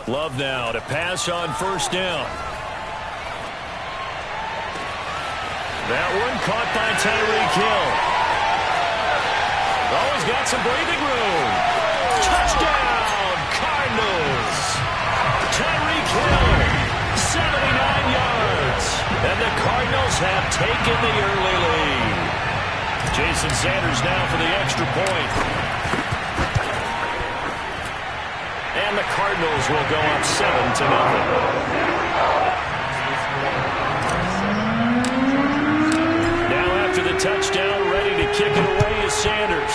Love now to pass on first down. That one caught by Tyreek Hill. Oh, he's got some breathing room. Touchdown, Cardinals. Tyreek Hill, 79 yards. And the Cardinals have taken the early lead. Jason Sanders now for the extra point. And the Cardinals will go up 7-0. The touchdown, ready to kick it away is Sanders.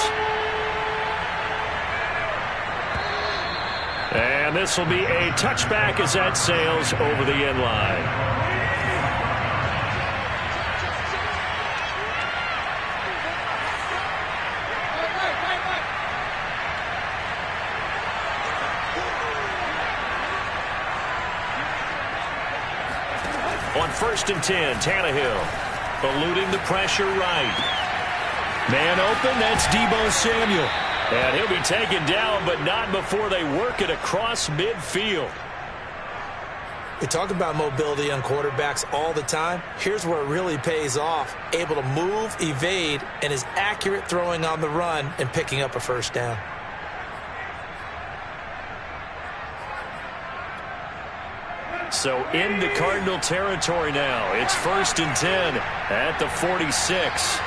And this will be a touchback as that sails over the end line. On 1st and 10, Tannehill. Eluding the pressure right. Man open, that's Deebo Samuel. And he'll be taken down, but not before they work it across midfield. We talk about mobility on quarterbacks all the time. Here's where it really pays off. Able to move, evade, and is accurate throwing on the run and picking up a first down. So into Cardinal territory now. It's 1st and 10 at the 46.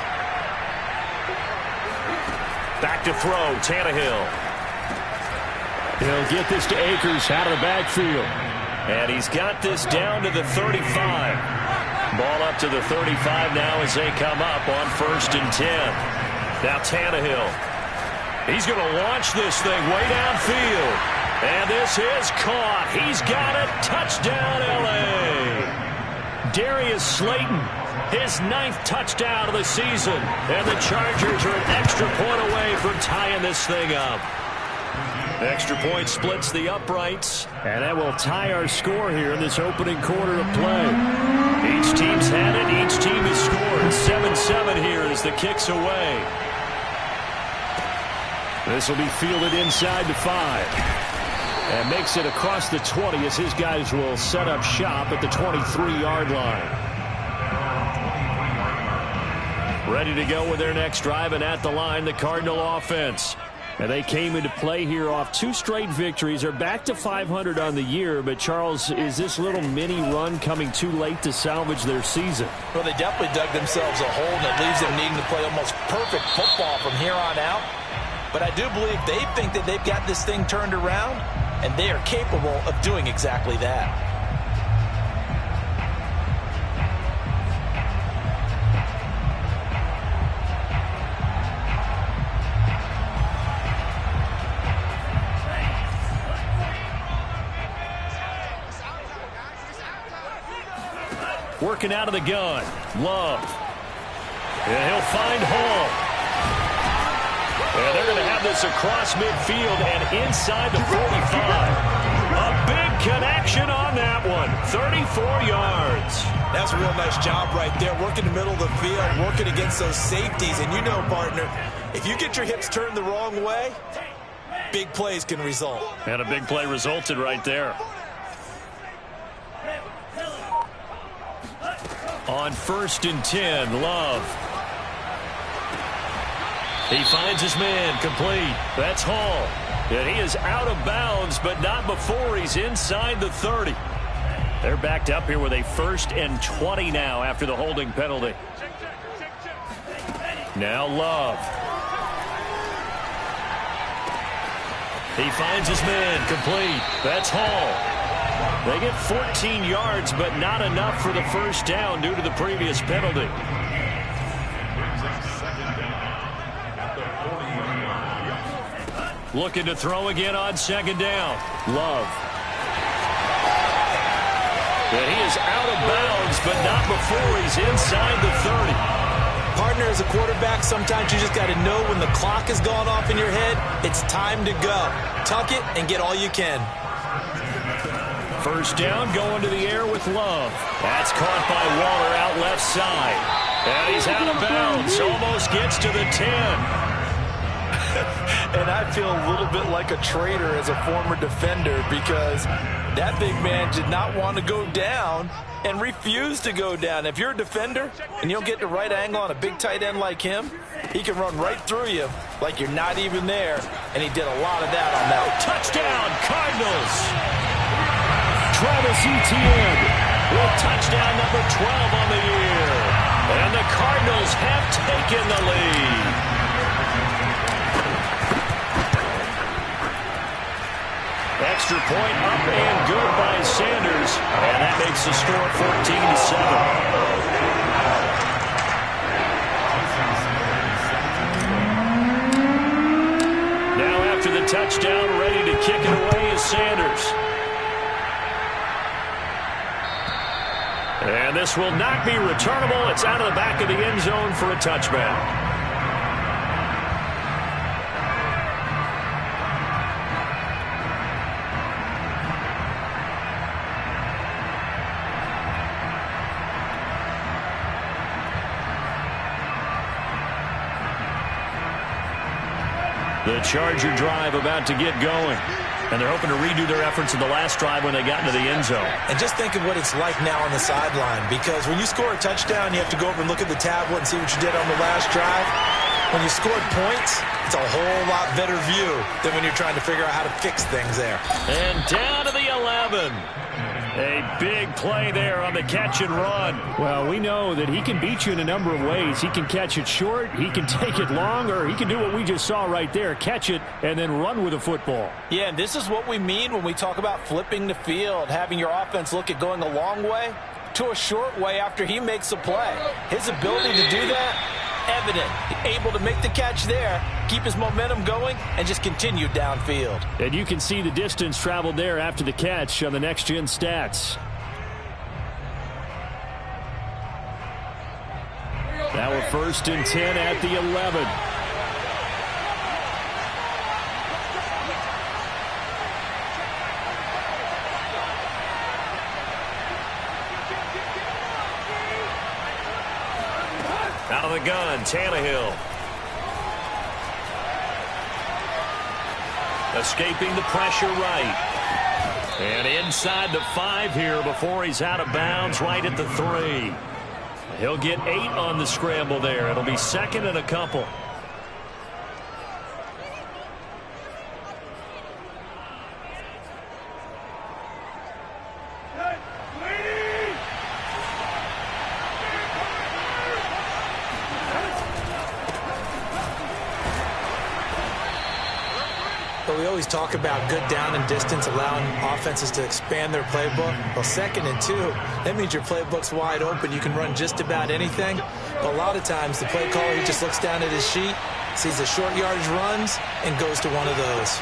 Back to throw, Tannehill. He'll get this to Akers out of the backfield. And he's got this down to the 35. Ball up to the 35 now as they come up on 1st and 10. Now Tannehill. He's going to launch this thing way downfield. And this is caught. He's got it. Touchdown, L.A. Darius Slayton, his 9th touchdown of the season. And the Chargers are an extra point away from tying this thing up. Extra point splits the uprights. And that will tie our score here in this opening quarter of play. Each team's had it. Each team has scored. 7-7 here as the kick's away. This will be fielded inside the 5. And makes it across the 20 as his guys will set up shop at the 23-yard line. Ready to go with their next drive, and at the line, the Cardinal offense. And they came into play here off 2 straight victories. They're back to 500 on the year. But, Charles, is this little mini run coming too late to salvage their season? Well, they definitely dug themselves a hole, and it leaves them needing to play almost perfect football from here on out. But I do believe they think that they've got this thing turned around, and they are capable of doing exactly that. Working out of the gun. Love. And he'll find Hall. And they're going to have this across midfield and inside the 45. A big connection on that one. 34 yards. That's a real nice job right there. Working the middle of the field, working against those safeties. And you know, partner, if you get your hips turned the wrong way, big plays can result. And a big play resulted right there. On 1st and 10, Love. He finds his man, complete. That's Hall. And he is out of bounds, but not before he's inside the 30. They're backed up here with a 1st and 20 now after the holding penalty. Now Love. He finds his man, complete. That's Hall. They get 14 yards, but not enough for the first down due to the previous penalty. Looking to throw again on 2nd down. Love. And he is out of bounds, but not before he's inside the 30. Partner, as a quarterback, sometimes you just got to know when the clock has gone off in your head, it's time to go. Tuck it and get all you can. First down, going to the air with Love. That's caught by Waller out left side. And he's out of bounds. Almost gets to the 10. And I feel a little bit like a traitor as a former defender because that big man did not want to go down and refused to go down. If you're a defender and you don't get the right angle on a big tight end like him, he can run right through you like you're not even there, and he did a lot of that on that. Touchdown, Cardinals! Travis Etienne with touchdown number 12 on the year. And the Cardinals have taken the lead. Extra point up and good by Sanders. And that makes the score 14-7. Now after the touchdown, ready to kick it away is Sanders. And this will not be returnable. It's out of the back of the end zone for a touchback. The Charger drive about to get going. And they're hoping to redo their efforts in the last drive when they got into the end zone. And just think of what it's like now on the sideline, because when you score a touchdown, you have to go over and look at the tablet and see what you did on the last drive. When you scored points, it's a whole lot better view than when you're trying to figure out how to fix things there. And down to the 11. A big play there on the catch and run. Well, we know that he can beat you in a number of ways. He can catch it short, he can take it long, or he can do what we just saw right there, catch it and then run with the football. Yeah, and this is what we mean when we talk about flipping the field, having your offense look at going a long way to a short way after he makes a play. His ability to do that, evident. Able to make the catch there, keep his momentum going, and just continue downfield. And you can see the distance traveled there after the catch on the next-gen stats. Now we're 1st and 10 at the 11. Out of the gun, Tannehill. Escaping the pressure right. And inside the 5 here before he's out of bounds right at the 3. He'll get 8 on the scramble there. It'll be 2nd and a couple. We always talk about good down and distance, allowing offenses to expand their playbook. Well, 2nd and 2, that means your playbook's wide open. You can run just about anything. But a lot of times, the play caller, he just looks down at his sheet, sees the short yardage runs, and goes to one of those.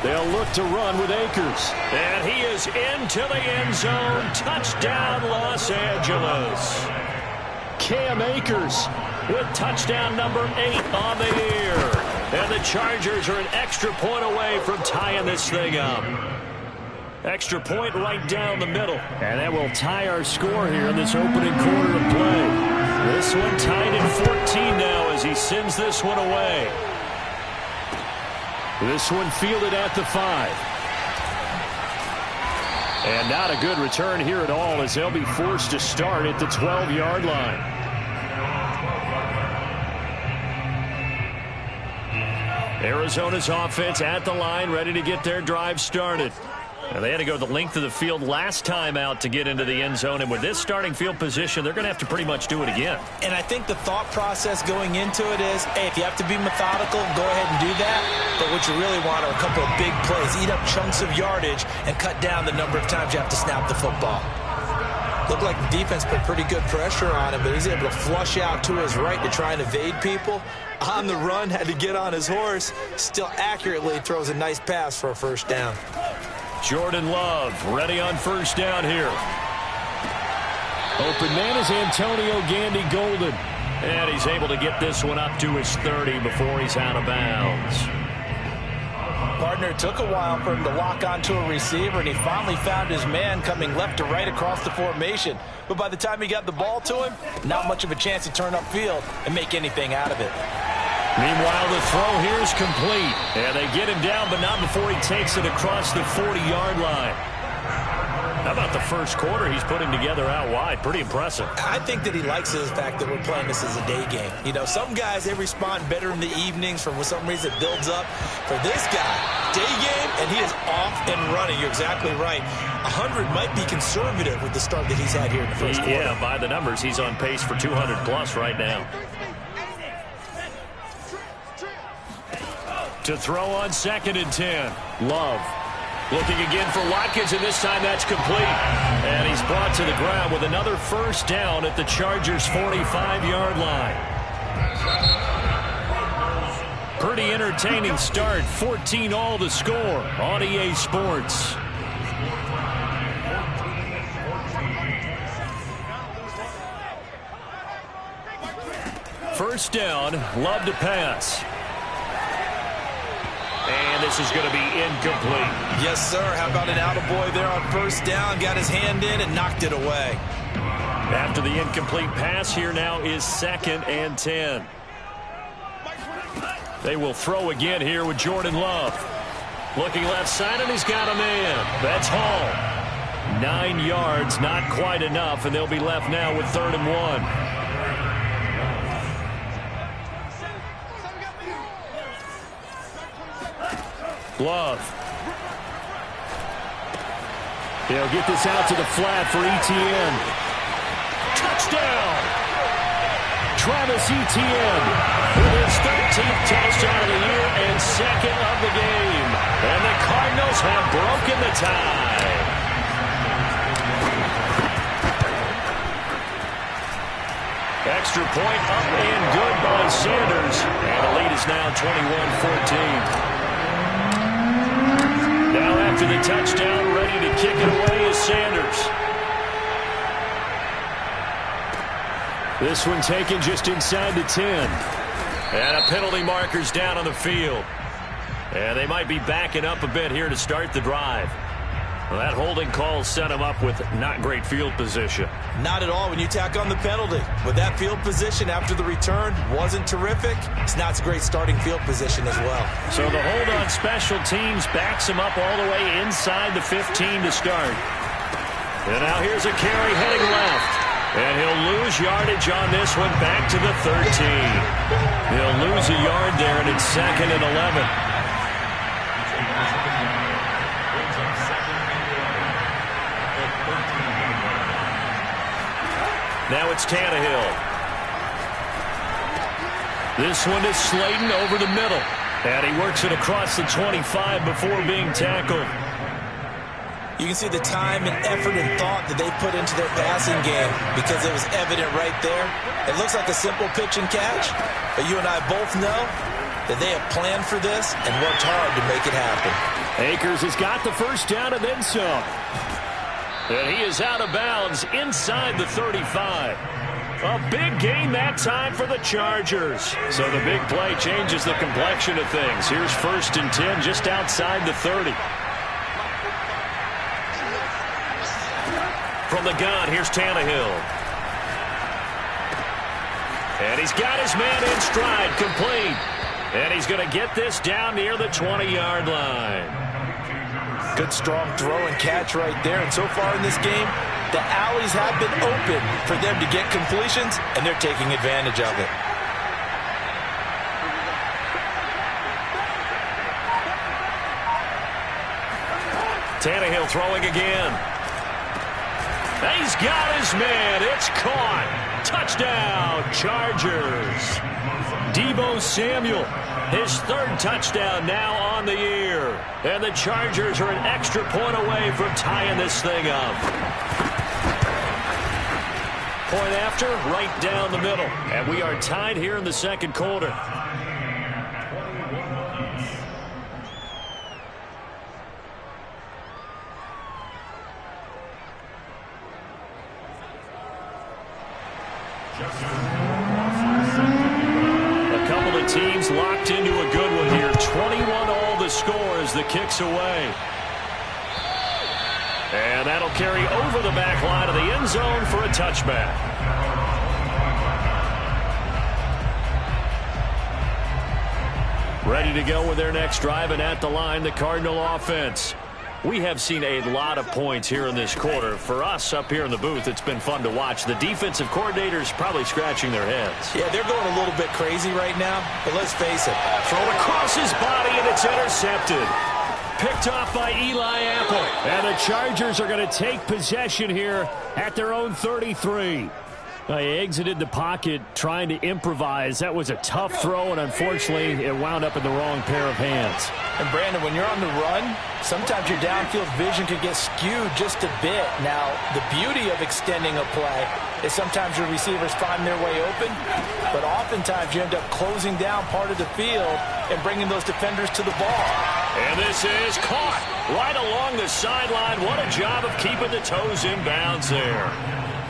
They'll look to run with Akers. And he is into the end zone. Touchdown, Los Angeles. Cam Akers with touchdown number 8 on the year. And the Chargers are an extra point away from tying this thing up. Extra point right down the middle. And that will tie our score here in this opening quarter of play. This one tied at 14 now as he sends this one away. This one fielded at the 5. And not a good return here at all as they'll be forced to start at the 12-yard line. Arizona's offense at the line, ready to get their drive started. Now, they had to go the length of the field last time out to get into the end zone, and with this starting field position, they're going to have to pretty much do it again. And I think the thought process going into it is, hey, if you have to be methodical, go ahead and do that. But what you really want are a couple of big plays, eat up chunks of yardage, and cut down the number of times you have to snap the football. Looked like the defense put pretty good pressure on him, but he's able to flush out to his right to try and evade people. On the run, had to get on his horse. Still accurately throws a nice pass for a first down. Jordan Love ready on first down here. Open man is Antonio Gandy Golden. And he's able to get this one up to his 30 before he's out of bounds. partner. It took a while for him to lock onto a receiver, and he finally found his man coming left to right across the formation. But by the time he got the ball to him, not much of a chance to turn upfield and make anything out of it. Meanwhile, the throw here is complete. And they get him down, but not before he takes it across the 40-yard line. How about the first quarter he's putting together out wide? Pretty impressive. I think that he likes the fact that we're playing this as a day game. You know, some guys, they respond better in the evenings. For some reason, it builds up. For this guy, day game, and he is off and running. You're exactly right. 100 might be conservative with the start that he's had here in the first quarter. Yeah, by the numbers, he's on pace for 200-plus right now. To throw on 2nd and 10. Love. Looking again for Watkins, and this time that's complete. And he's brought to the ground with another first down at the Chargers' 45-yard line. Pretty entertaining start. 14-all the score on EA Sports. First down, Love to pass. And this is going to be incomplete. Yes, sir. How about an attaboy there on first down? Got his hand in and knocked it away. After the incomplete pass, here now is 2nd and 10. They will throw again here with Jordan Love. Looking left side, and he's got a man. That's Hall. 9 yards, not quite enough, and they'll be left now with 3rd and 1. Love. They'll get this out to the flat for Etienne. Touchdown! Travis Etienne with his 13th touchdown of the year and 2nd of the game. And the Cardinals have broken the tie. Extra point up and good by Sanders. And the lead is now 21-14. Now after the touchdown, ready to kick it away is Sanders. This one taken just inside the 10. And a penalty marker's down on the field. And they might be backing up a bit here to start the drive. Well, that holding call set him up with not great field position. Not at all when you tack on the penalty. With that field position after the return wasn't terrific, it's not a great starting field position as well. So the hold on special teams backs him up all the way inside the 15 to start. And now here's a carry heading left. And he'll lose yardage on this one back to the 13. He'll lose a yard there, and it's 2nd and 11. Now it's Tannehill. This one is Slayton over the middle. And he works it across the 25 before being tackled. You can see the time and effort and thought that they put into their passing game because it was evident right there. It looks like a simple pitch and catch, but you and I both know that they have planned for this and worked hard to make it happen. Akers has got the first down and then some. And he is out of bounds inside the 35. A big gain that time for the Chargers. So the big play changes the complexion of things. Here's 1st and 10 just outside the 30. From the gun, here's Tannehill. And he's got his man in stride, complete. And he's going to get this down near the 20-yard line. Good strong throw and catch right there. And so far in this game, the alleys have been open for them to get completions, and they're taking advantage of it. Tannehill throwing again. He's got his man. It's caught. Touchdown, Chargers. Deebo Samuel, his 3rd touchdown now on the year. And the Chargers are an extra point away from tying this thing up. Point after, right down the middle. And we are tied here in the 2nd quarter. A couple of teams locked into a good one here. 21-all the the score as the kick's away. And that'll carry over the back line of the end zone for a touchback. Ready to go with their next drive, and at the line, the Cardinal offense. We have seen a lot of points here in this quarter. For us up here in the booth, it's been fun to watch. The defensive coordinators probably scratching their heads. Yeah, they're going a little bit crazy right now, but let's face it. Thrown across his body, and it's intercepted. Picked off by Eli Apple. And the Chargers are going to take possession here at their own 33. He exited the pocket trying to improvise. That was a tough throw, and unfortunately, it wound up in the wrong pair of hands. And, Brandon, when you're on the run, sometimes your downfield vision could get skewed just a bit. Now, the beauty of extending a play is sometimes your receivers find their way open, but oftentimes you end up closing down part of the field and bringing those defenders to the ball. And this is caught right along the sideline. What a job of keeping the toes in bounds there.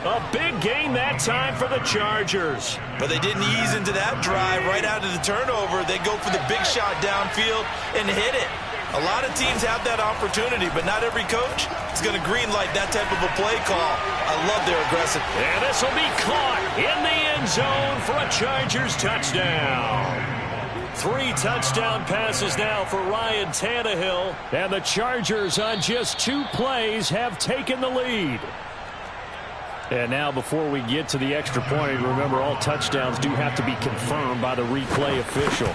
A big gain that time for the Chargers. But they didn't ease into that drive right out of the turnover. They go for the big shot downfield and hit it. A lot of teams have that opportunity, but not every coach is going to greenlight that type of a play call. I love their aggressive. And this will be caught in the end zone for a Chargers touchdown. 3 touchdown passes now for Ryan Tannehill. And the Chargers on just 2 plays have taken the lead. And now before we get to the extra point, remember all touchdowns do have to be confirmed by the replay official.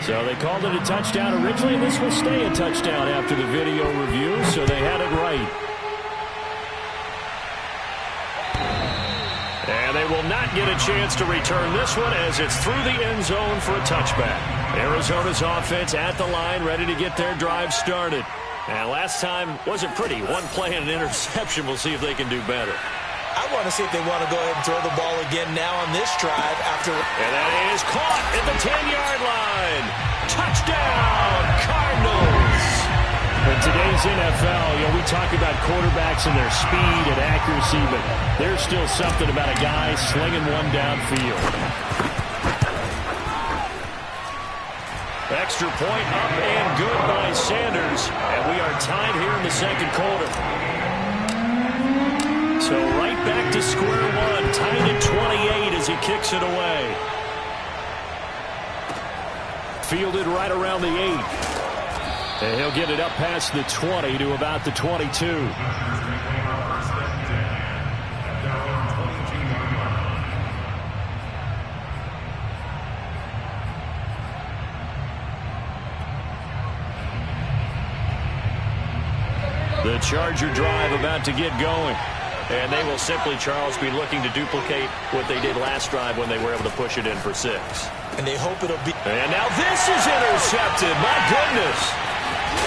So they called it a touchdown originally, and this will stay a touchdown after the video review, so they had it right. And they will not get a chance to return this one as it's through the end zone for a touchback. Arizona's offense at the line, ready to get their drive started. And last time wasn't pretty. 1 play and an interception. We'll see if they can do better. I want to see if they want to go ahead and throw the ball again now on this drive after. And that is caught at the 10-yard line. Touchdown, Cardinals. In today's NFL, we talk about quarterbacks and their speed and accuracy, but there's still something about a guy slinging one downfield. Extra point up and good by Sanders, and we are tied here in the second quarter. So right back to square one, tied at 28 as he kicks it away. Fielded right around the 8. And he'll get it up past the 20 to about the 22. The Charger drive about to get going. And they will simply, Charles, be looking to duplicate what they did last drive when they were able to push it in for 6. And they hope it'll be. And now this is intercepted. My goodness.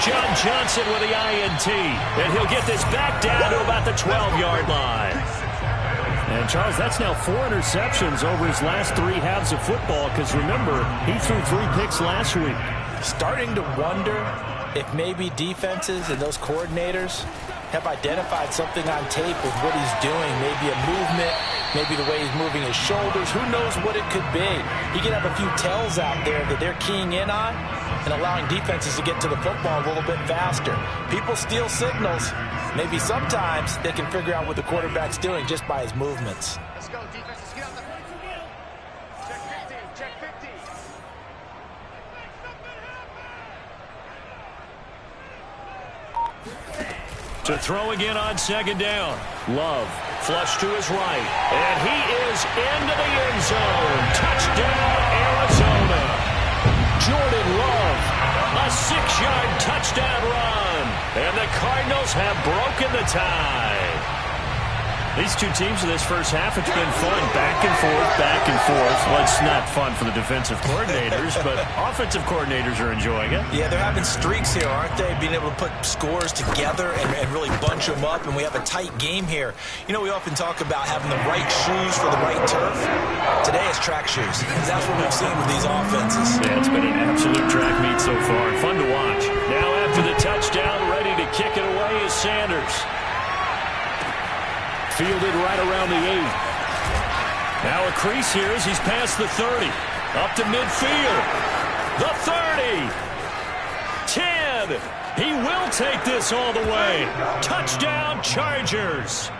John Johnson with the INT. And he'll get this back down to about the 12-yard line. And, Charles, that's now 4 interceptions over his last 3 halves of football because, remember, he threw 3 picks last week. Starting to wonder if maybe defenses and those coordinators have identified something on tape with what he's doing. Maybe a movement, maybe the way he's moving his shoulders. Who knows what it could be? You can have a few tells out there that they're keying in on and allowing defenses to get to the football a little bit faster. People steal signals. Maybe sometimes they can figure out what the quarterback's doing just by his movements. Let's go, defenses. Get on the check 50. Check 50. To throw again on second down. Love, flush to his right. And he is into the end zone. Touchdown, Arizona. Jordan Love, a 6-yard touchdown run. And the Cardinals have broken the tie. These two teams in this first half, it's been fun. Back and forth, back and forth. Well, it's not fun for the defensive coordinators, but offensive coordinators are enjoying it. Yeah, they're having streaks here, aren't they? Being able to put scores together and really bunch them up, and we have a tight game here. You know, we often talk about having the right shoes for the right turf. Today is track shoes. That's what we've seen with these offenses. Yeah, it's been an absolute track meet so far. Fun to watch. Now after the touchdown, ready to kick it away is Sanders. Fielded right around the 8. Now a crease here as he's past the 30. Up to midfield. The 30. 10. He will take this all the way. Touchdown, Chargers.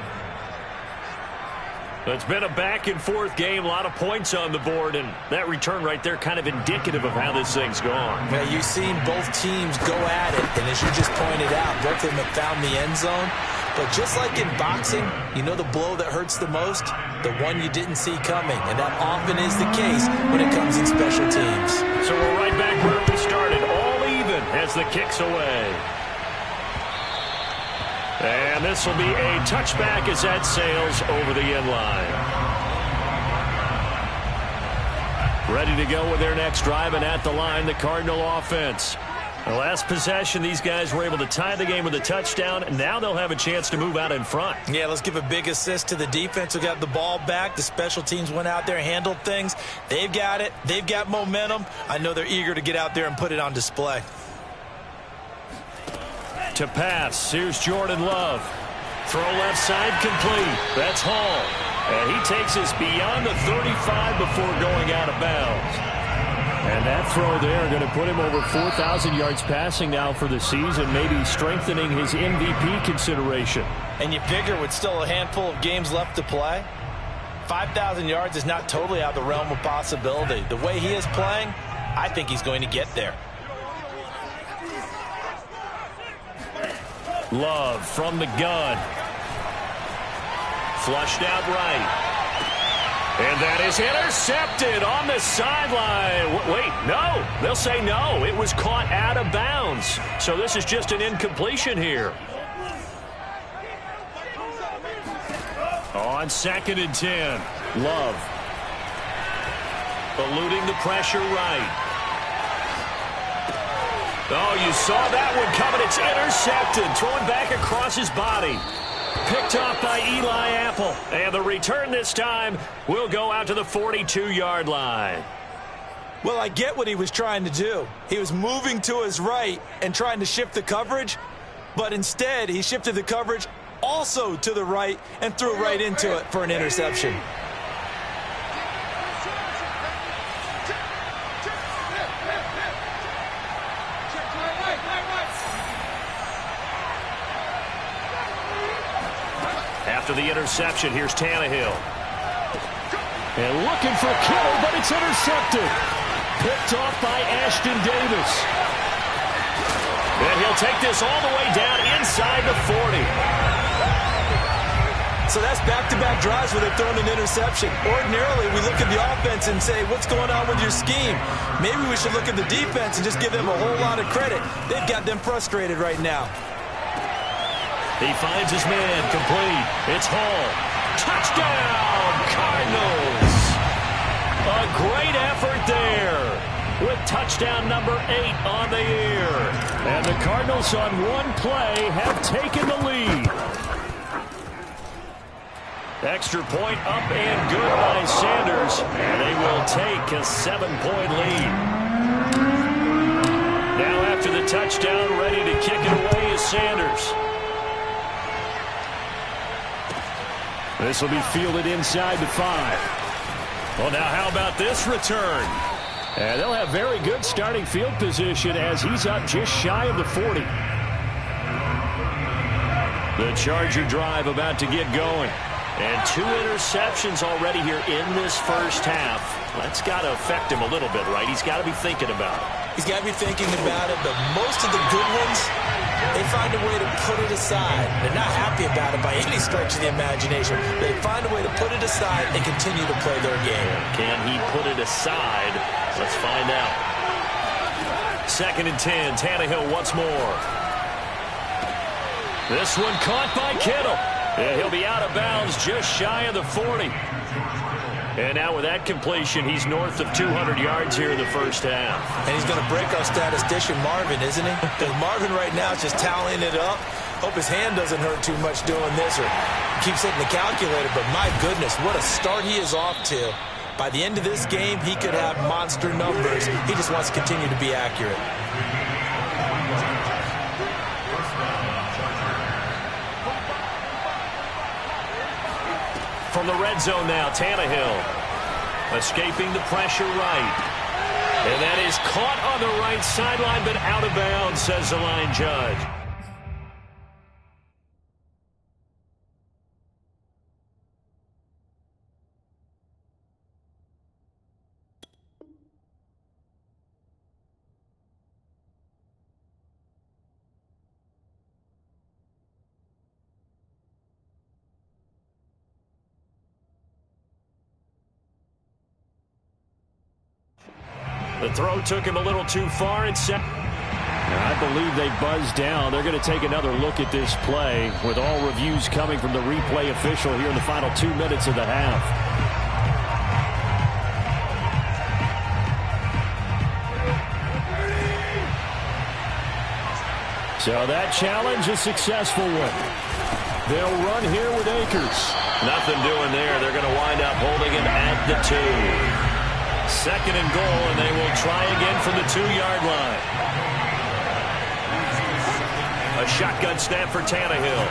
It's been a back-and-forth game, a lot of points on the board, and that return right there kind of indicative of how this thing's gone. Yeah, you've seen both teams go at it, and as you just pointed out, both of them have found the end zone. But just like in boxing, you know the blow that hurts the most? The one you didn't see coming, and that often is the case when it comes in special teams. So we're right back where we started, all even as the kick's away. And this will be a touchback as that sails over the end line. Ready to go with their next drive, and at the line, the Cardinal offense. The last possession, these guys were able to tie the game with a touchdown, and now they'll have a chance to move out in front. Yeah, let's give a big assist to the defense who got the ball back. The special teams went out there and handled things. They've got it. They've got momentum. I know they're eager to get out there and put it on display. To pass, here's Jordan Love. Throw left side complete. That's Hall. And he takes us beyond the 35 before going out of bounds. And that throw there going to put him over 4,000 yards passing now for the season, maybe strengthening his MVP consideration. And you figure with still a handful of games left to play, 5,000 yards is not totally out of the realm of possibility. The way he is playing, I think he's going to get there. Love from the gun. Flushed out right. And that is intercepted on the sideline. Wait, no. They'll say no. It was caught out of bounds. So this is just an incompletion here. On 2nd and 10. Love. Eluding the pressure right. Oh, you saw that one coming. It's intercepted. Throwing back across his body. Picked off by Eli Apple. And the return this time will go out to the 42-yard line. Well, I get what he was trying to do. He was moving to his right and trying to shift the coverage. But instead, he shifted the coverage also to the right and threw right into it for an interception. After the interception, here's Tannehill. And looking for Kittle, but it's intercepted. Picked off by Ashton Davis. And he'll take this all the way down inside the 40. So that's back-to-back drives where they've thrown an interception. Ordinarily, we look at the offense and say, what's going on with your scheme? Maybe we should look at the defense and just give them a whole lot of credit. They've got them frustrated right now. He finds his man complete. It's Hall. Touchdown, Cardinals. A great effort there with touchdown number 8 on the year. And the Cardinals on one play have taken the lead. Extra point up and good by Sanders. And they will take a 7-point lead. Now after the touchdown, ready to kick it away is Sanders. This will be fielded inside the 5. Well, now how about this return? And they'll have very good starting field position as he's up just shy of the 40. The Charger drive about to get going. And 2 interceptions already here in this first half. That's got to affect him a little bit, right? He's got to be thinking about it. He's got to be thinking about it, but most of the good ones, they find a way to put it aside. They're not happy about it by any stretch of the imagination. They find a way to put it aside and continue to play their game. Can he put it aside? Let's find out. 2nd and 10. Tannehill once more. This one caught by Kittle. And he'll be out of bounds just shy of the 40. And now with that completion, he's north of 200 yards here in the first half. And he's going to break our statistician Marvin, isn't he? Because Marvin right now is just tallying it up. Hope his hand doesn't hurt too much doing this or keeps hitting the calculator. But my goodness, what a start he is off to. By the end of this game, he could have monster numbers. He just wants to continue to be accurate. from the red zone now. Tannehill escaping the pressure right. And that is caught on the right sideline, but out of bounds, says the line judge. The throw took him a little too far. I believe they buzzed down. They're going to take another look at this play with all reviews coming from the replay official here in the final 2 minutes of the half. So that challenge a successful one. They'll run here with Akers. Nothing doing there. They're going to wind up holding him at the 2. Second and goal, and they will try again from the 2-yard line. A shotgun snap for Tannehill.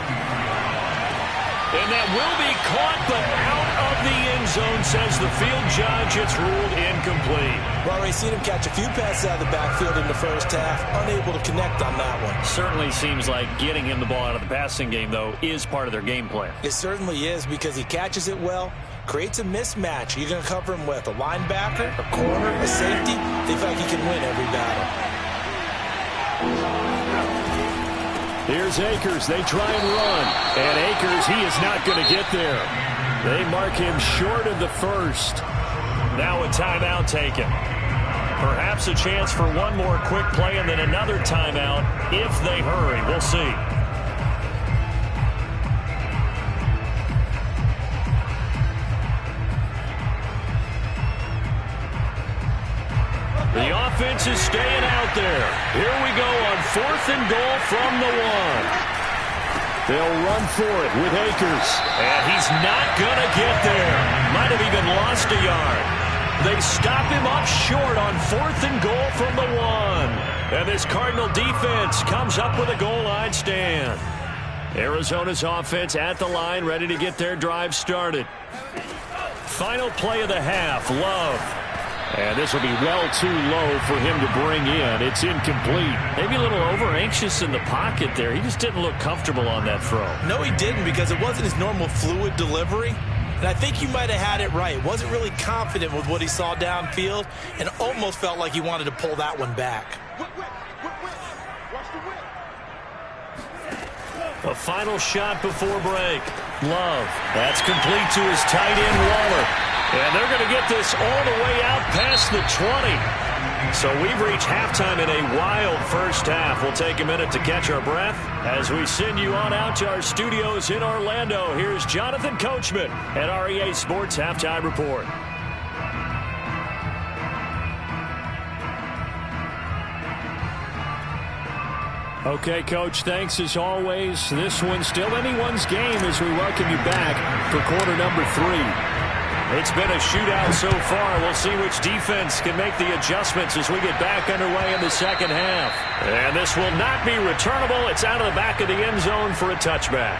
And that will be caught, but out of the end zone, says the field judge. It's ruled incomplete. Well, we've seen him catch a few passes out of the backfield in the first half, unable to connect on that one. Certainly seems like getting him the ball out of the passing game, though, is part of their game plan. It certainly is, because he catches it well, creates a mismatch. You're going to cover him with a linebacker, a corner, a safety. They feel like he can win every battle. Here's Akers. They try and run. And Akers, he is not going to get there. They mark him short of the first. Now a timeout taken. Perhaps a chance for one more quick play and then another timeout if they hurry. We'll see. The offense is staying out there. Here we go on 4th and goal from the 1. They'll run for it with Akers. And he's not going to get there. Might have even lost a yard. They stop him up short on 4th and goal from the 1. And this Cardinal defense comes up with a goal line stand. Arizona's offense at the line, ready to get their drive started. Final play of the half, Love. And this will be well too low for him to bring in. It's incomplete. Maybe a little over-anxious in the pocket there. He just didn't look comfortable on that throw. No, he didn't, because it wasn't his normal fluid delivery. And I think you might have had it right. Wasn't really confident with what he saw downfield and almost felt like he wanted to pull that one back. A final shot before break. Love. That's complete to his tight end, Waller. And they're going to get this all the way out past the 20. So we've reached halftime in a wild first half. We'll take a minute to catch our breath as we send you on out to our studios in Orlando. Here's Jonathan Coachman at REA Sports Halftime Report. Okay, Coach, thanks as always. This one's still anyone's game as we welcome you back for quarter number 3. It's been a shootout so far. We'll see which defense can make the adjustments as we get back underway in the second half. And this will not be returnable. It's out of the back of the end zone for a touchback.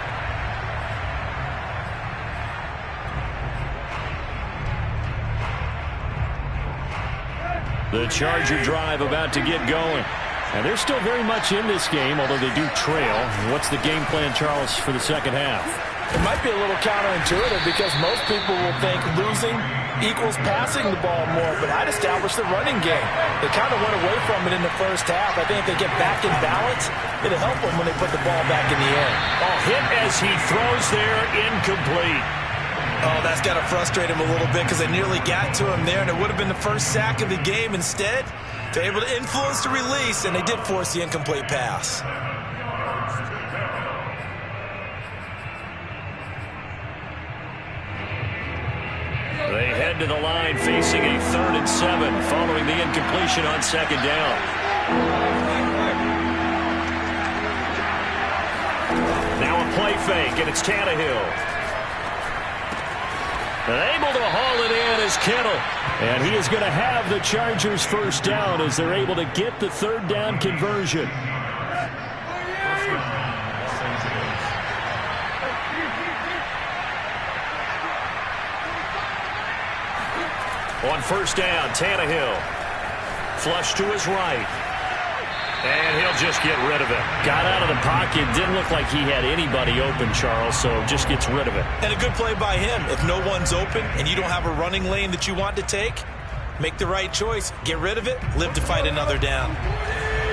The Charger drive about to get going. And they're still very much in this game, although they do trail. What's the game plan, Charles, for the second half? It might be a little counterintuitive because most people will think losing equals passing the ball more, but I'd establish the running game. They kind of went away from it in the first half. I think if they get back in balance, it'll help them when they put the ball back in the air. Oh, hit as he throws there, incomplete. Oh, that's got to frustrate him a little bit because they nearly got to him there, and it would have been the first sack of the game. Instead, they're able to influence the release, and they did force the incomplete pass. They head to the line facing a 3rd and 7 following the incompletion on second down. Now a play fake, and it's Tannehill. And able to haul it in is Kittle. And he is going to have the Chargers first down as they're able to get the 3rd down conversion. On first down, Tannehill. Flush to his right. And he'll just get rid of it. Got out of the pocket. Didn't look like he had anybody open, Charles, so just gets rid of it. And a good play by him. If no one's open and you don't have a running lane that you want to take, make the right choice. Get rid of it. Live to fight another down.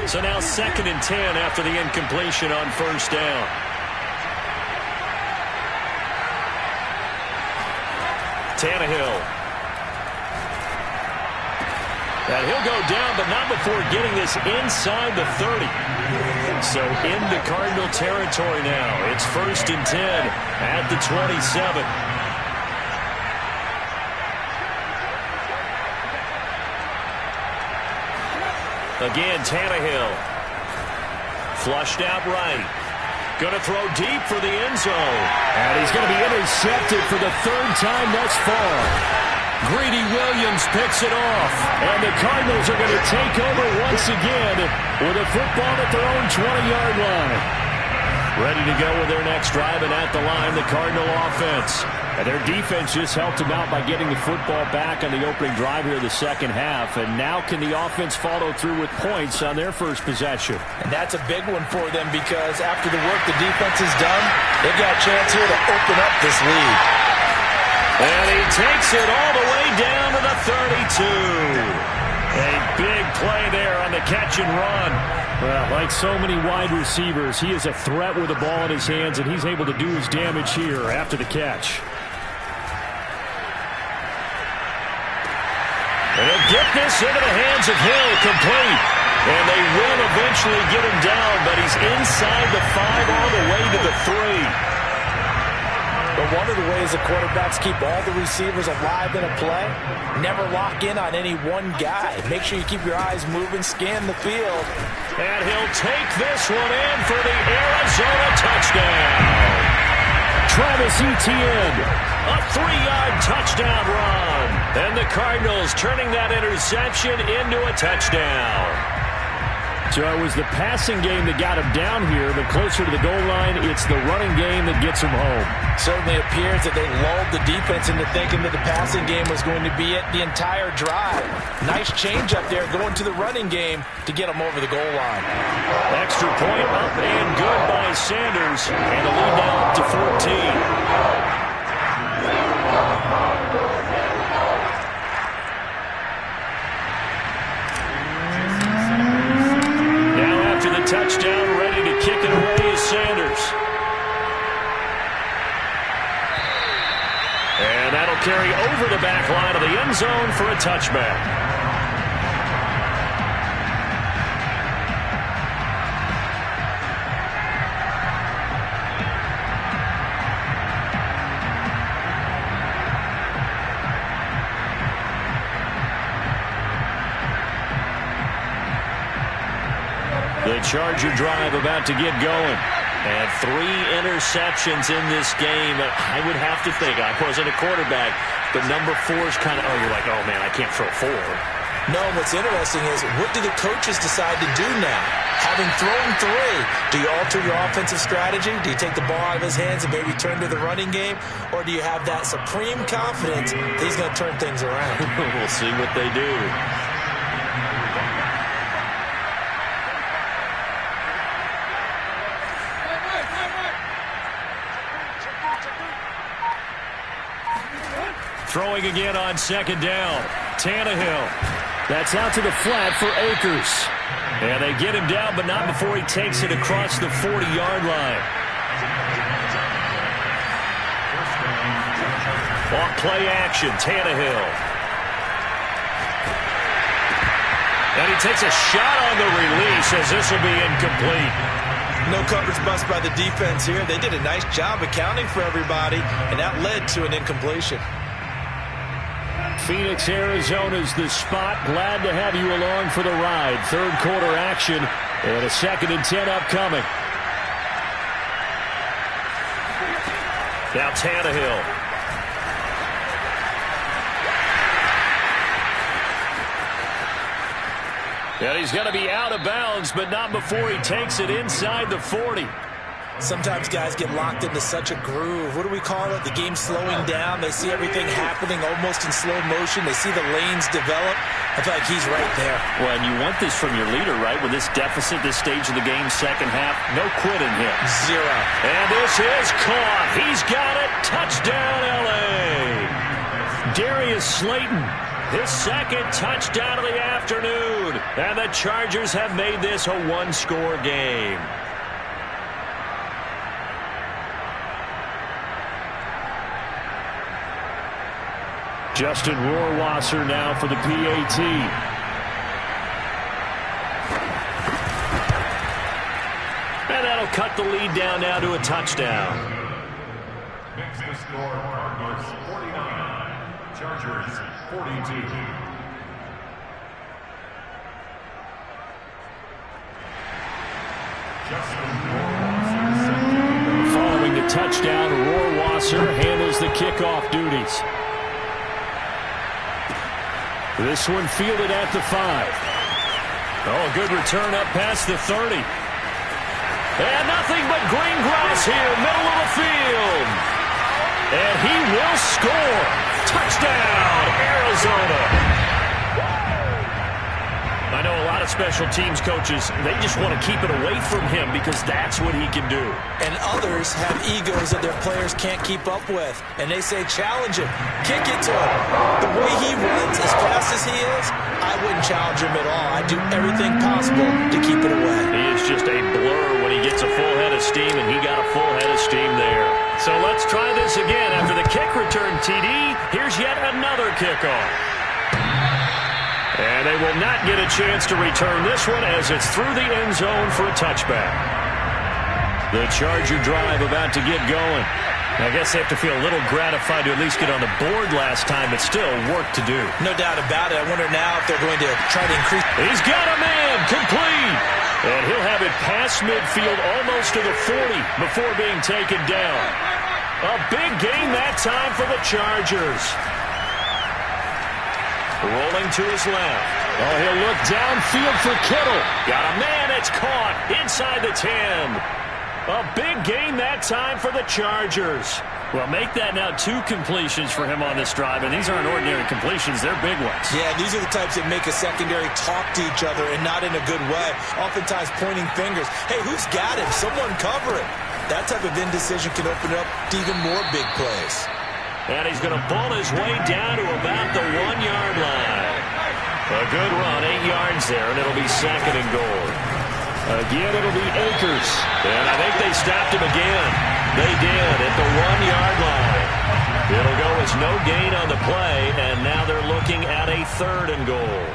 So now 2nd and 10 after the incompletion on first down. Tannehill. And he'll go down, but not before getting this inside the 30. So into Cardinal territory now. It's 1st and 10 at the 27. Again, Tannehill. Flushed out right. Going to throw deep for the end zone. And he's going to be intercepted for the 3rd time thus far. Greedy Williams picks it off. And the Cardinals are going to take over once again with a football at their own 20-yard line. Ready to go with their next drive, and at the line, the Cardinal offense. And their defense just helped them out by getting the football back on the opening drive here of the second half. And now can the offense follow through with points on their first possession? And that's a big one for them because after the work the defense has done, they've got a chance here to open up this lead. And he takes it all the way down to the 32. A big play there on the catch and run. Well, like so many wide receivers, he is a threat with the ball in his hands, and he's able to do his damage here after the catch. And he'll get this into the hands of Hill, complete. And they will eventually get him down, but he's inside the 5 all the way to the 3. But one of the ways the quarterbacks keep all the receivers alive in a play, never lock in on any one guy. Make sure you keep your eyes moving, scan the field. And he'll take this one in for the Arizona touchdown. Travis Etienne, a 3-yard touchdown run. And the Cardinals turning that interception into a touchdown. So it was the passing game that got him down here, but closer to the goal line, it's the running game that gets him home. Certainly appears that they lulled the defense into thinking that the passing game was going to be it the entire drive. Nice change up there going to the running game to get him over the goal line. Extra point up and good by Sanders, and the lead now up to 14. Touchdown, ready to kick it away is Sanders. And that'll carry over the back line of the end zone for a touchback. The Charger drive about to get going. And 3 interceptions in this game. I would have to think, I wasn't a quarterback, but number 4 is kind of, you're like, oh, man, I can't throw 4. No, what's interesting is, what do the coaches decide to do now? Having thrown 3, do you alter your offensive strategy? Do you take the ball out of his hands and maybe turn to the running game? Or do you have that supreme confidence that he's going to turn things around? We'll see what they do. Throwing again on 2nd down. Tannehill. That's out to the flat for Akers. And they get him down, but not before he takes it across the 40-yard line. Off play action, Tannehill. And he takes a shot on the release as this will be incomplete. No coverage bust by the defense here. They did a nice job accounting for everybody, and that led to an incompletion. Phoenix, Arizona's the spot. Glad to have you along for the ride. 3rd quarter action and a 2nd and 10 upcoming. Now Tannehill. And he's going to be out of bounds, but not before he takes it inside the 40. Sometimes guys get locked into such a groove. What do we call it? The game's slowing down. They see everything happening almost in slow motion. They see the lanes develop. I feel like he's right there. Well, and you want this from your leader, right? With this deficit, this stage of the game, second half, no quitting here. Zero. And this is caught. He's got it. Touchdown, L.A. Darius Slayton, his second touchdown of the afternoon. And the Chargers have made this a one-score game. Justin Rohrwasser now for the PAT. And that'll cut the lead down now to a touchdown. Makes the score Cardinals 49, Chargers 42. Following the touchdown, Rohrwasser handles the kickoff duties. This one fielded at the 5. Oh, a good return up past the 30. And nothing but green grass here, middle of the field. And he will score. Touchdown, Arizona. I know a lot of special teams coaches, they just want to keep it away from him because that's what he can do. And others have egos that their players can't keep up with. And they say, challenge him, kick it to him. The way he runs as fast as he is, I wouldn't challenge him at all. I'd do everything possible to keep it away. He is just a blur when he gets a full head of steam, and he got a full head of steam there. So let's try this again. After the kick return TD, here's yet another kickoff. And they will not get a chance to return this one as it's through the end zone for a touchback. The Charger drive about to get going. I guess they have to feel a little gratified to at least get on the board last time, but still work to do. No doubt about it. I wonder now if they're going to try to increase. He's got a man, complete. And he'll have it past midfield almost to the 40 before being taken down. A big gain that time for the Chargers. Rolling to his left. Oh, he'll look downfield for Kittle. Got a man, it's caught inside the 10. A big gain that time for the Chargers. Well, make that now 2 completions for him on this drive, and these aren't ordinary completions. They're big ones. Yeah, these are the types that make a secondary talk to each other and not in a good way. Oftentimes pointing fingers. Hey, who's got him? Someone cover it. That type of indecision can open up to even more big plays. And he's going to ball his way down to about the 1-yard line. A good run, 8 yards there, and it'll be second and goal. Again, it'll be Akers. And I think they stopped him again. They did at the 1-yard line. It'll go as no gain on the play, and now they're looking at a third and goal.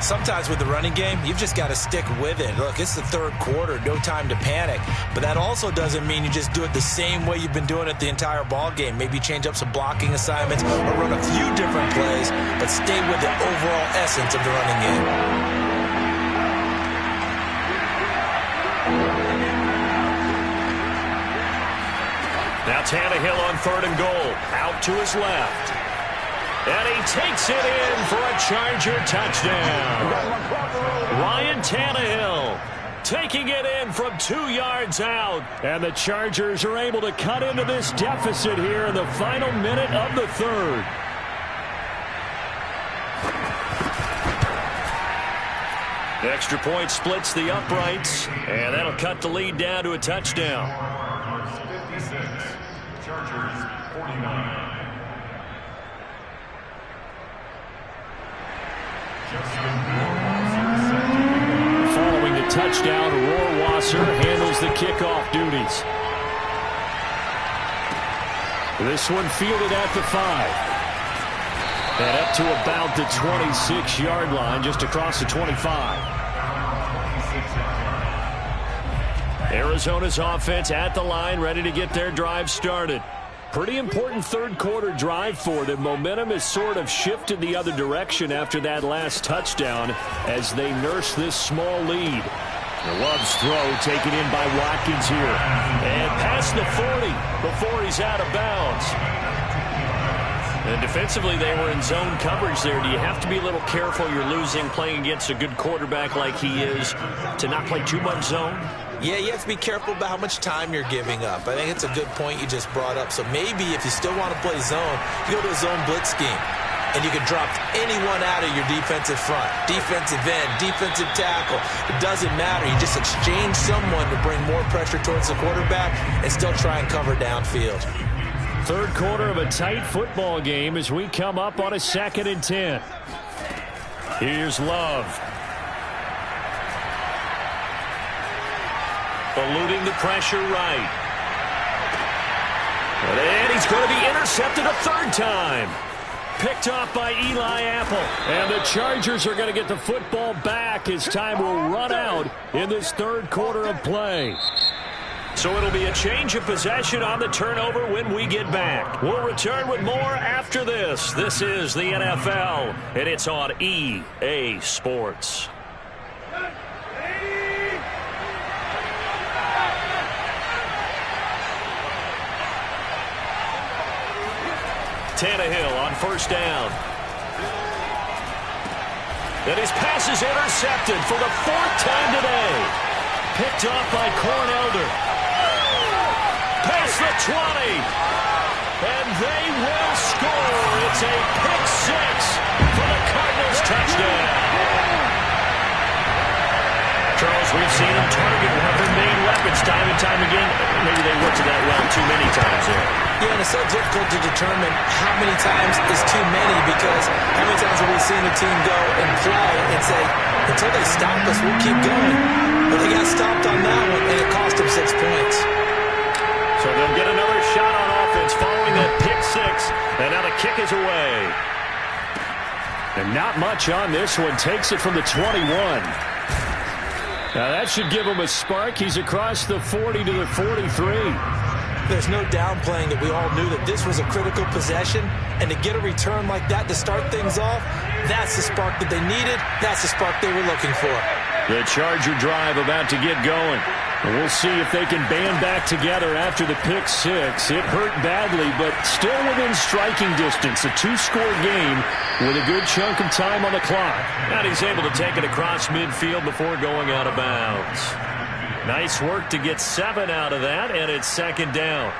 Sometimes with the running game, you've just got to stick with it. Look, it's the third quarter, no time to panic. But that also doesn't mean you just do it the same way you've been doing it the entire ball game. Maybe change up some blocking assignments or run a few different plays, but stay with the overall essence of the running game. Now Tannehill on third and goal, out to his left. And he takes it in for a Charger touchdown. Ryan Tannehill taking it in from 2 yards out. And the Chargers are able to cut into this deficit here in the final minute of the third. The extra point splits the uprights, and that'll cut the lead down to a touchdown. 56, Chargers 49. Following the touchdown, Rohrwasser handles the kickoff duties. This one fielded at the 5. And up to about the 26-yard line, just across the 25. Arizona's offense at the line, ready to get their drive started. Pretty important third quarter drive for them. Momentum has sort of shifted the other direction after that last touchdown as they nurse this small lead. Love's throw taken in by Watkins here. And past the 40 before he's out of bounds. And defensively, they were in zone coverage there. Do you have to be a little careful? You're losing, playing against a good quarterback like he is, to not play too much zone? Yeah, you have to be careful about how much time you're giving up. I think it's a good point you just brought up. So maybe if you still want to play zone, you go to a zone blitz scheme. And you can drop anyone out of your defensive front, defensive end, defensive tackle. It doesn't matter. You just exchange someone to bring more pressure towards the quarterback and still try and cover downfield. Third quarter of a tight football game as we come up on a 2nd and 10. Here's Love. Eluding the pressure right. And he's going to be intercepted a 3rd time. Picked off by Eli Apple. And the Chargers are going to get the football back as time will run out in this 3rd quarter of play. So it'll be a change of possession on the turnover when we get back. We'll return with more after this. This is the NFL, and it's on EA Sports. Tannehill on 1st down. And his pass is intercepted for the 4th time today. Picked off by Cornelder. Past the 20. And they will score. It's a pick 6 for the Cardinals touchdown. Charles, we've seen them target one of their main weapons time and time again. Maybe they worked to that well too many times there. Yeah, and it's so difficult to determine how many times is too many because how many times have we seen a team go and play and say, until they stop us, we'll keep going. But they got stopped on that one, and it cost them 6 points. So they'll get another shot on offense following that pick 6, and now the kick is away. And not much on this one. Takes it from the 21. Now that should give him a spark. He's across the 40 to the 43. There's no downplaying that we all knew that this was a critical possession, and to get a return like that to start things off, that's the spark that they needed. That's the spark they were looking for. The Charger drive about to get going. We'll see if they can band back together after the pick 6. It hurt badly, but still within striking distance. A 2-score game with a good chunk of time on the clock. And he's able to take it across midfield before going out of bounds. Nice work to get 7 out of that, and it's 2nd down.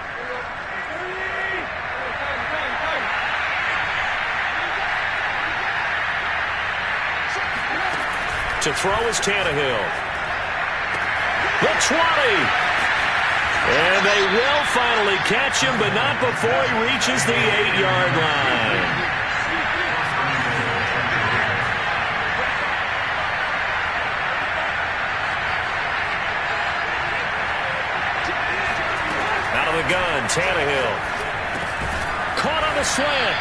To throw is Tannehill. The 20. And they will finally catch him, but not before he reaches the 8-yard line. Out of the gun, Tannehill. Caught on the slant.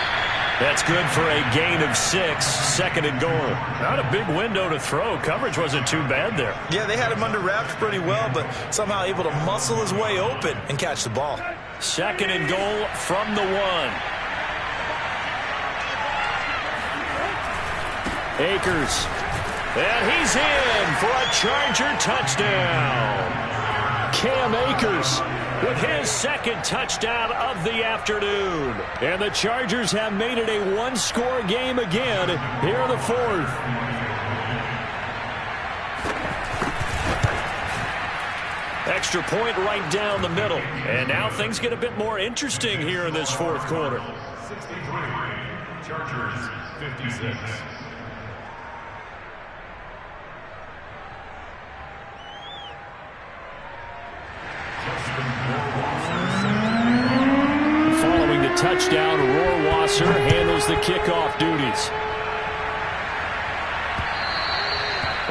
That's good for a gain of 6, 2nd and goal. Not a big window to throw. Coverage wasn't too bad there. Yeah, they had him under wraps pretty well, but somehow able to muscle his way open and catch the ball. 2nd and goal from the 1. Akers. And he's in for a Charger touchdown. Cam Akers with his 2nd touchdown of the afternoon. And the Chargers have made it a 1-score game again here in the 4th. Extra point right down the middle. And now things get a bit more interesting here in this 4th quarter. 63, Chargers 56. Following the touchdown, Rohrwasser handles the kickoff duties.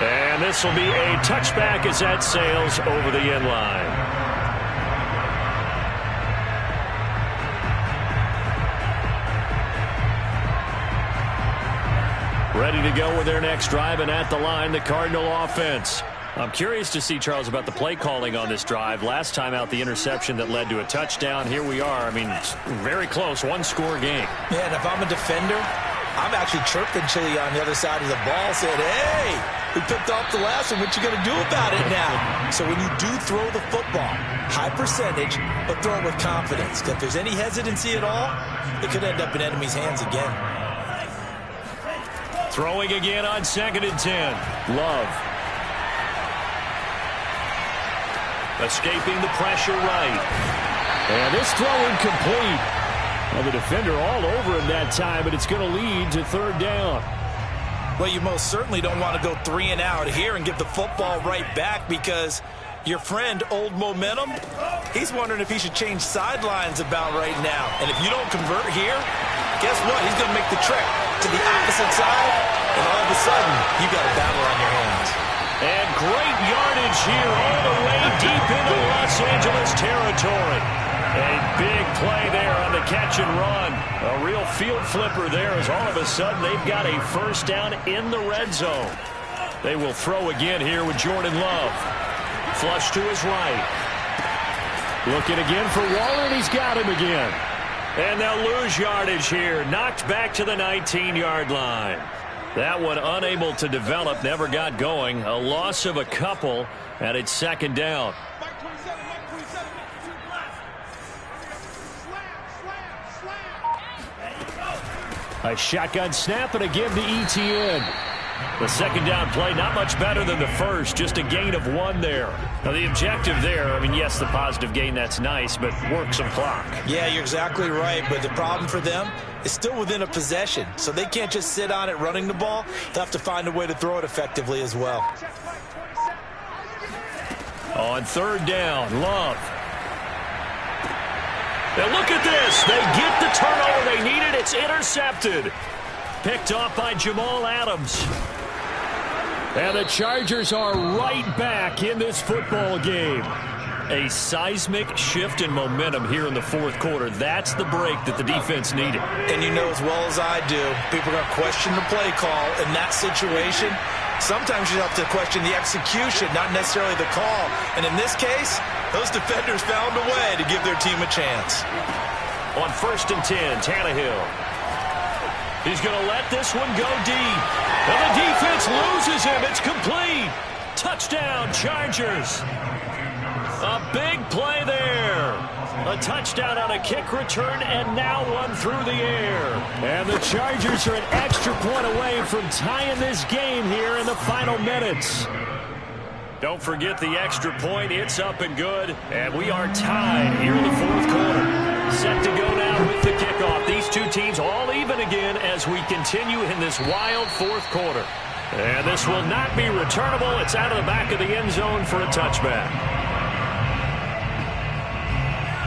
And this will be a touchback as that sails over the end line. Ready to go with their next drive, and at the line, the Cardinal offense. I'm curious to see, Charles, about the play calling on this drive. Last time out, the interception that led to a touchdown. Here we are. I mean, very close, 1-score game. Yeah, and if I'm a defender, I'm actually chirping Chili on the other side of the ball, saying, hey, We picked off the last one. What you going to do about it now? So when you do throw the football, high percentage, but throw it with confidence. If there's any hesitancy at all, it could end up in enemy's hands again. Throwing again on 2nd and 10. Love. Escaping the pressure right. And this throw incomplete. Well, the defender all over him that time, but it's going to lead to 3rd down. Well, you most certainly don't want to go 3 and out here and give the football right back because your friend, Old Momentum, he's wondering if he should change sidelines about right now. And if you don't convert here, guess what? He's going to make the trek to the opposite side, and all of a sudden, you got a battle on your hands. And great yardage here all the way deep into Los Angeles territory. A big play there on the catch and run. A real field flipper there as all of a sudden they've got a 1st down in the red zone. They will throw again here with Jordan Love. Flush to his right. Looking again for Waller, and he's got him again. And they'll lose yardage here. Knocked back to the 19-yard line. That one unable to develop, never got going. A loss of a couple, and it's 2nd down. A shotgun snap and a give to Etienne. The 2nd down play, not much better than the first, just a gain of 1 there. Now the objective there, I mean, yes, the positive gain, that's nice, but work some clock. Yeah, you're exactly right, but the problem for them is still within a possession, so they can't just sit on it running the ball. They'll have to find a way to throw it effectively as well. On 3rd down, Love. Now look at this. They get the turnover they needed. It's intercepted. Picked off by Jamal Adams. And the Chargers are right back in this football game. A seismic shift in momentum here in the 4th quarter. That's the break that the defense needed. And you know as well as I do, people are going to question the play call in that situation. Sometimes you have to question the execution, not necessarily the call. And in this case, those defenders found a way to give their team a chance. On 1st and 10, Tannehill. He's going to let this one go deep. And the defense loses him. It's complete. Touchdown, Chargers. A big play there. A touchdown on a kick return, and now one through the air. And the Chargers are an extra point away from tying this game here in the final minutes. Don't forget the extra point. It's up and good. And we are tied here in the 4th quarter. Set to go now with the kickoff. These two teams all even again as we continue in this wild 4th quarter. And this will not be returnable. It's out of the back of the end zone for a touchback.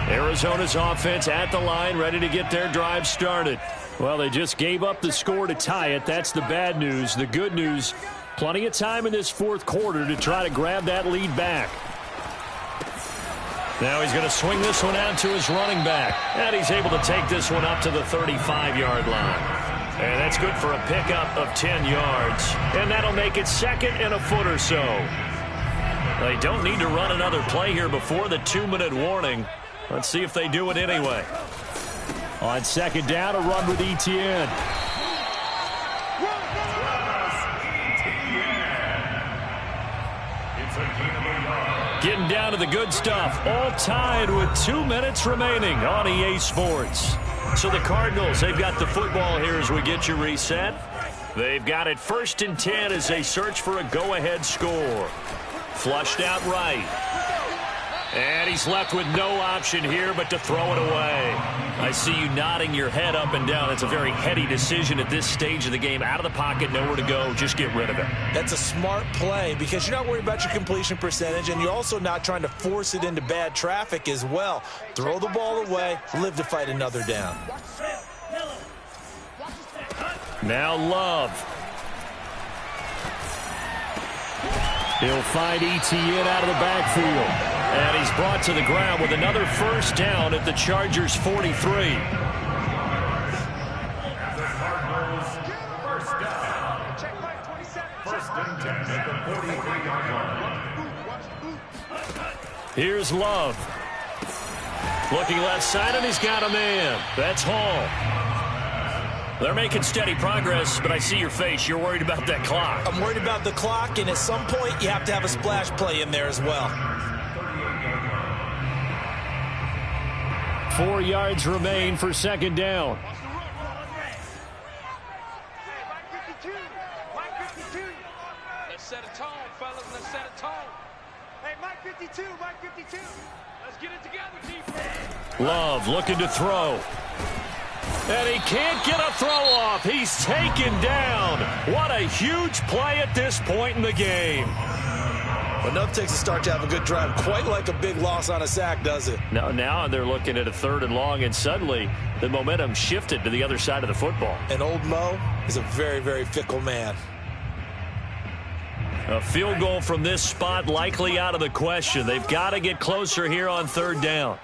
Arizona's offense at the line, ready to get their drive started. Well, they just gave up the score to tie it. That's the bad news. The good news, plenty of time in this 4th quarter to try to grab that lead back. Now he's going to swing this one out to his running back. And he's able to take this one up to the 35-yard line. And that's good for a pickup of 10 yards. And that'll make it 2nd and a foot or so. They don't need to run another play here before the 2-minute warning. Let's see if they do it anyway. On 2nd down, a run with Etienne. Getting down to the good stuff. All tied with 2 minutes remaining on EA Sports. So the Cardinals, they've got the football here as we get you reset. They've got it 1st and 10 as they search for a go-ahead score. Flushed out right. And he's left with no option here but to throw it away. I see you nodding your head up and down. It's a very heady decision at this stage of the game. Out of the pocket, nowhere to go. Just get rid of it. That's a smart play because you're not worried about your completion percentage, and you're also not trying to force it into bad traffic as well. Throw the ball away, live to fight another down. Now Love. He'll find Etienne out of the backfield. And he's brought to the ground with another 1st down at the Chargers' 43. The Cardinals, 1st down. 1st and 10 at the 43-yard line. Here's Love. Looking left side, and he's got a man. That's Hall. They're making steady progress, but I see your face. You're worried about that clock. I'm worried about the clock, and at some point, you have to have a splash play in there as well. 4 yards remain for second down. Let's set a tone, fellas. Let's set a tone. Hey, Mike 52, Mike 52. Let's get it together, defense. Love looking to throw. And he can't get a throw off. He's taken down. What a huge play at this point in the game. Enough takes a start to have a good drive. Quite like a big loss on a sack, does it? Now they're looking at a 3rd and long, and suddenly the momentum shifted to the other side of the football. And old Mo is a very, very fickle man. A field goal from this spot likely out of the question. They've got to get closer here on 3rd down.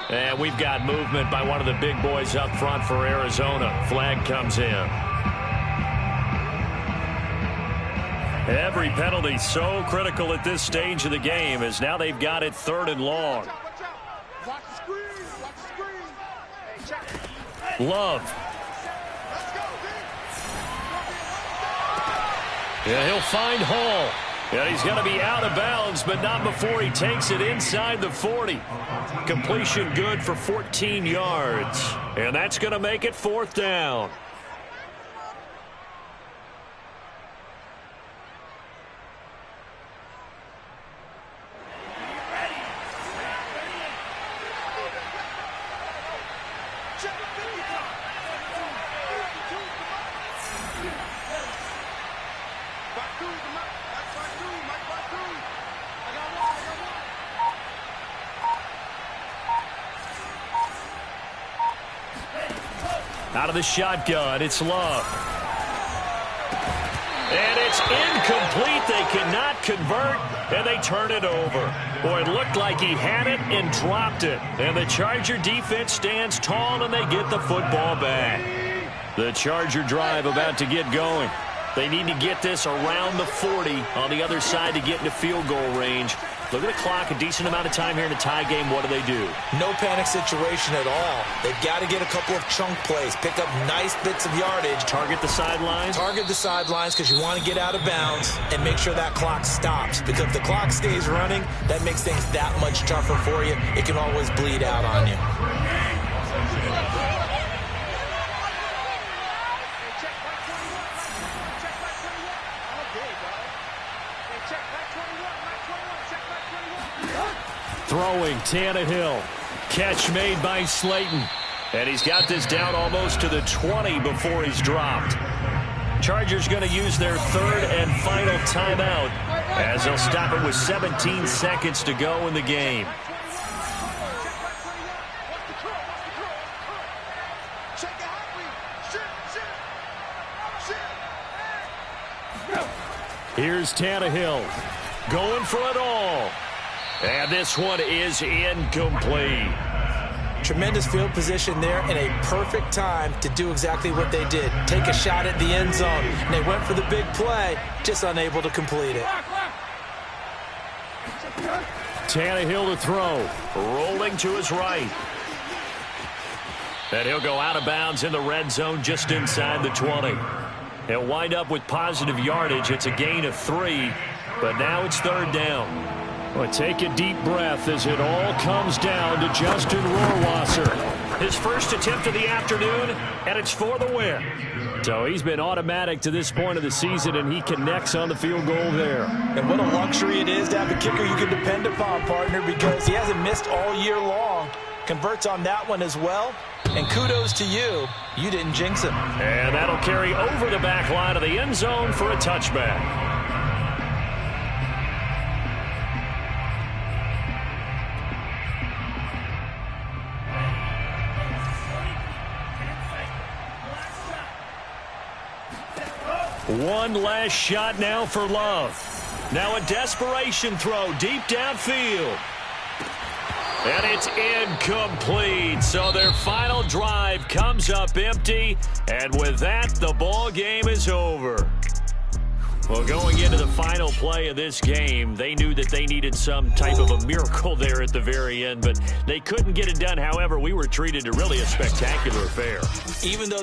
And we've got movement by one of the big boys up front for Arizona. Flag comes in. Every penalty so critical at this stage of the game, as now they've got it 3rd and long. Love. Yeah, he'll find Hall. And he's going to be out of bounds, but not before he takes it inside the 40. Completion good for 14 yards. And that's going to make it 4th down. Out of the shotgun, it's Love. And it's incomplete. They cannot convert, and they turn it over. Boy, it looked like he had it and dropped it. And the Charger defense stands tall, and they get the football back. The Charger drive about to get going. They need to get this around the 40 on the other side to get into field goal range. Look at the clock, a decent amount of time here in a tie game. What do? No panic situation at all. They've got to get a couple of chunk plays, pick up nice bits of yardage. Target the sidelines? Target the sidelines because you want to get out of bounds and make sure that clock stops. Because if the clock stays running, that makes things that much tougher for you. It can always bleed out on you. Throwing, Tannehill. Catch made by Slayton. And he's got this down almost to the 20 before he's dropped. Chargers going to use their 3rd and final timeout as they'll stop it with 17 seconds to go in the game. Here's Tannehill going for it all. And this one is incomplete. Tremendous field position there and a perfect time to do exactly what they did. Take a shot at the end zone. And they went for the big play, just unable to complete it. Tannehill to throw. Rolling to his right. And he'll go out of bounds in the red zone just inside the 20. He'll wind up with positive yardage. It's a gain of 3, but now it's 3rd down. Well, take a deep breath as it all comes down to Justin Rohrwasser. His first attempt of the afternoon, and it's for the win. So he's been automatic to this point of the season, and he connects on the field goal there. And what a luxury it is to have a kicker you can depend upon, partner, because he hasn't missed all year long. Converts on that one as well. And kudos to you. You didn't jinx him. And that'll carry over the back line of the end zone for a touchback. One last shot now for Love. Now a desperation throw deep downfield. And it's incomplete. So their final drive comes up empty. And with that, the ball game is over. Well, going into the final play of this game, they knew that they needed some type of a miracle there at the very end, but they couldn't get it done. However, we were treated to really a spectacular affair. Even though